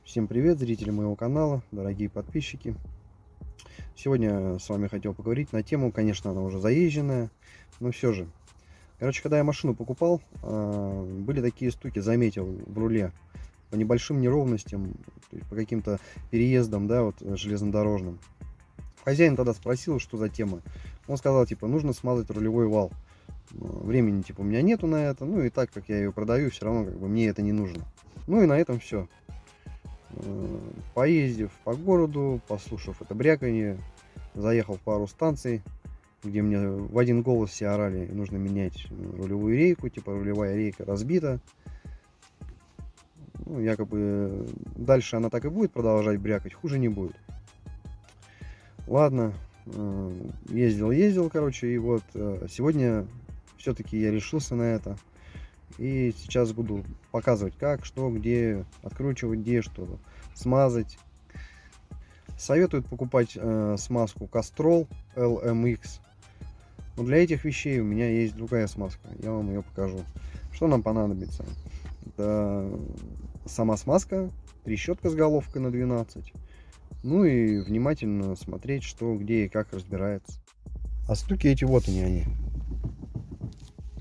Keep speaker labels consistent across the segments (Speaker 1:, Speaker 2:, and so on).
Speaker 1: Всем привет, зрители моего канала, дорогие подписчики. Сегодня с вами хотел поговорить на тему, конечно, она уже заезженная, но все же. Короче, когда я машину покупал, были такие штуки, заметил в руле, по небольшим неровностям, то есть по каким-то переездам, да, вот железнодорожным. Хозяин тогда спросил, что за тема. Он сказал, типа, нужно смазать рулевой вал. Времени, типа, у меня нету на это, ну и так как я ее продаю, все равно, как бы, мне это не нужно. Ну и на этом все. Поездив по городу, послушав это бряканье, заехал в пару станций, где мне в один голос все орали, нужно менять рулевую рейку, типа рулевая рейка разбита. Ну, якобы дальше она так и будет продолжать брякать, хуже не будет. Ладно, ездил, короче, и вот сегодня все-таки я решился на это. И сейчас буду показывать, как, что, где, откручивать, где, что смазать. Советуют покупать смазку Castrol LMX. Но для этих вещей у меня есть другая смазка. Я вам ее покажу. Что нам понадобится? Это сама смазка, трещотка с головкой на 12. Ну и внимательно смотреть, что, где и как разбирается. А штуки эти, вот они.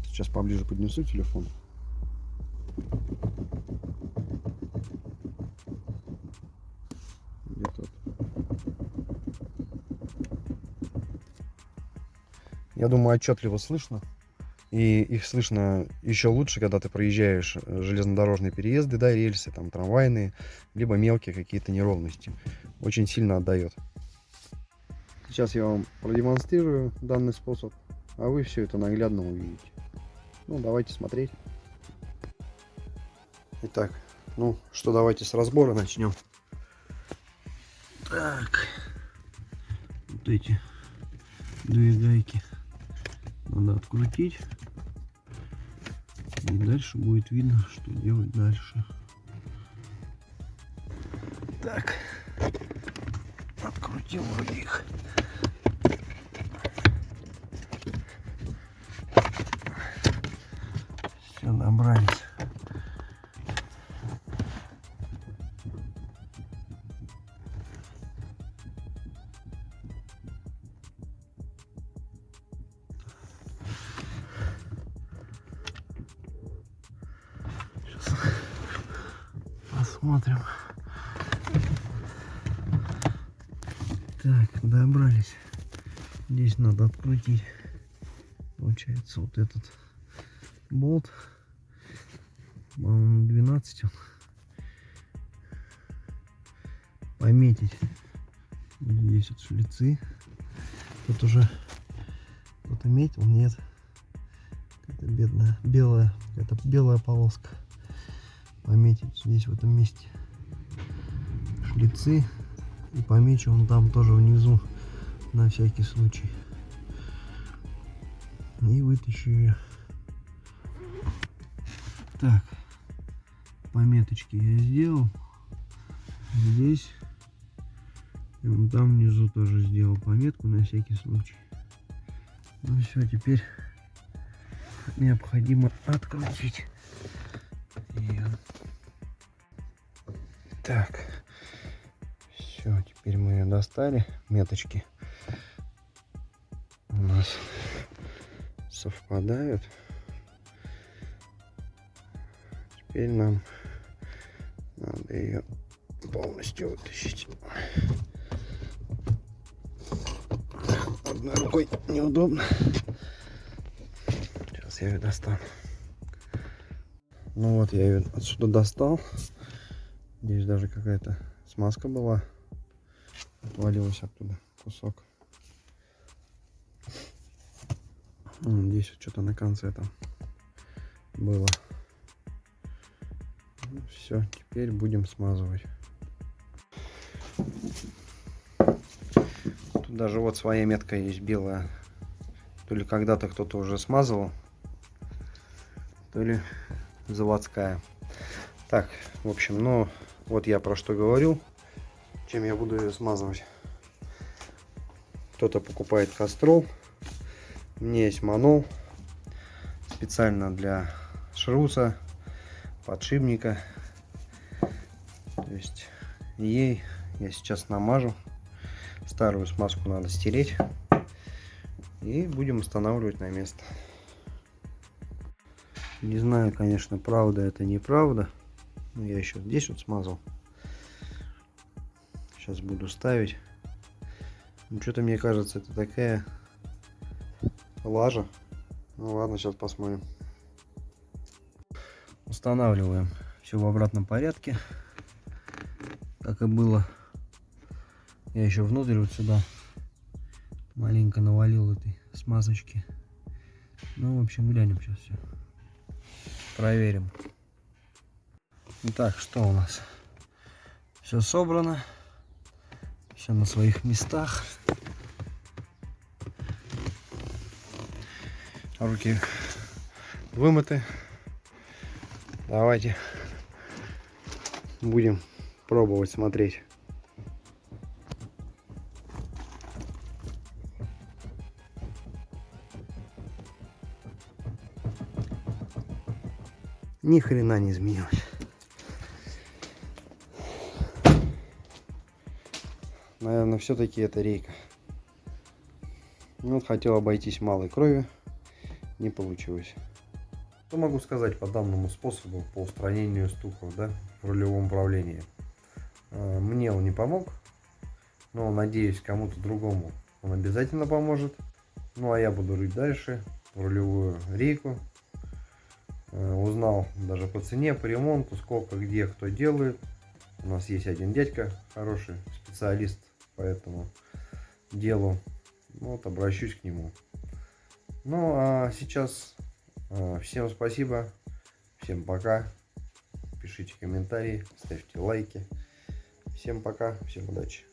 Speaker 1: Сейчас поближе поднесу телефон. Где тут? Я думаю, отчетливо слышно. И их слышно еще лучше, когда ты проезжаешь железнодорожные переезды, да, рельсы, там трамвайные, либо мелкие какие-то неровности. Очень сильно отдает. Сейчас я вам продемонстрирую данный способ, а вы все это наглядно увидите. Ну, давайте смотреть. Итак, ну что, давайте с разбора начнем. Так, вот эти две гайки надо открутить. И дальше будет видно, что делать дальше. Так, открутил вроде их. Все, добрались. Посмотрим. Так, добрались. Здесь надо открутить. Получается, вот этот болт. По-моему, 12 он. Пометить. Здесь вот шлицы. Тут уже кто-то метил, нет. Это бедная белая, это белая полоска. Пометить здесь в этом месте шлицы. И помечу он там тоже внизу, на всякий случай. И вытащу ее. Так, пометочки я сделал. Здесь и вон там внизу тоже сделал пометку на всякий случай. Ну все, теперь необходимо открутить ее. Так, все, теперь мы ее достали. Меточки у нас совпадают. Теперь нам надо ее полностью вытащить. Одной рукой неудобно. Сейчас я ее достану. Ну вот, я ее отсюда достал. Здесь даже какая-то смазка была. Отвалилась оттуда кусок. Здесь вот что-то на конце там было. Ну, все, теперь будем смазывать. Тут даже вот своя метка есть белая. То ли когда-то кто-то уже смазывал, то ли заводская. Так, в общем, ну вот я про что говорил, чем я буду ее смазывать. Кто-то покупает Castrol, у меня есть Манол, специально для шруса, подшипника. То есть ей я сейчас намажу. Старую смазку надо стереть. И будем устанавливать на место. Не знаю, конечно, правда это, неправда. Но я еще здесь вот смазал. Сейчас буду ставить. Ну, что-то мне кажется, это такая лажа. Ну ладно, сейчас посмотрим. Устанавливаем все в обратном порядке, как и было. Я еще внутрь вот сюда маленько навалил этой смазочки. Ну, в общем, глянем сейчас все. Проверим. Итак, что у нас? Все собрано. Все на своих местах. Руки вымыты. Давайте будем пробовать смотреть. Ни хрена не изменилось. Наверное, все-таки это рейка. Ну, вот хотел обойтись малой кровью, не получилось. Что могу сказать по данному способу по устранению стуков, да, в рулевом управлении? Мне он не помог, но надеюсь, кому-то другому он обязательно поможет. Ну а я буду рыть дальше рулевую рейку. Узнал даже по цене, по ремонту, сколько, где, кто делает. У нас есть один дядька, хороший специалист по этому делу. Вот, обращусь к нему. Ну а сейчас всем спасибо, всем пока. Пишите комментарии, ставьте лайки. Всем пока, всем удачи.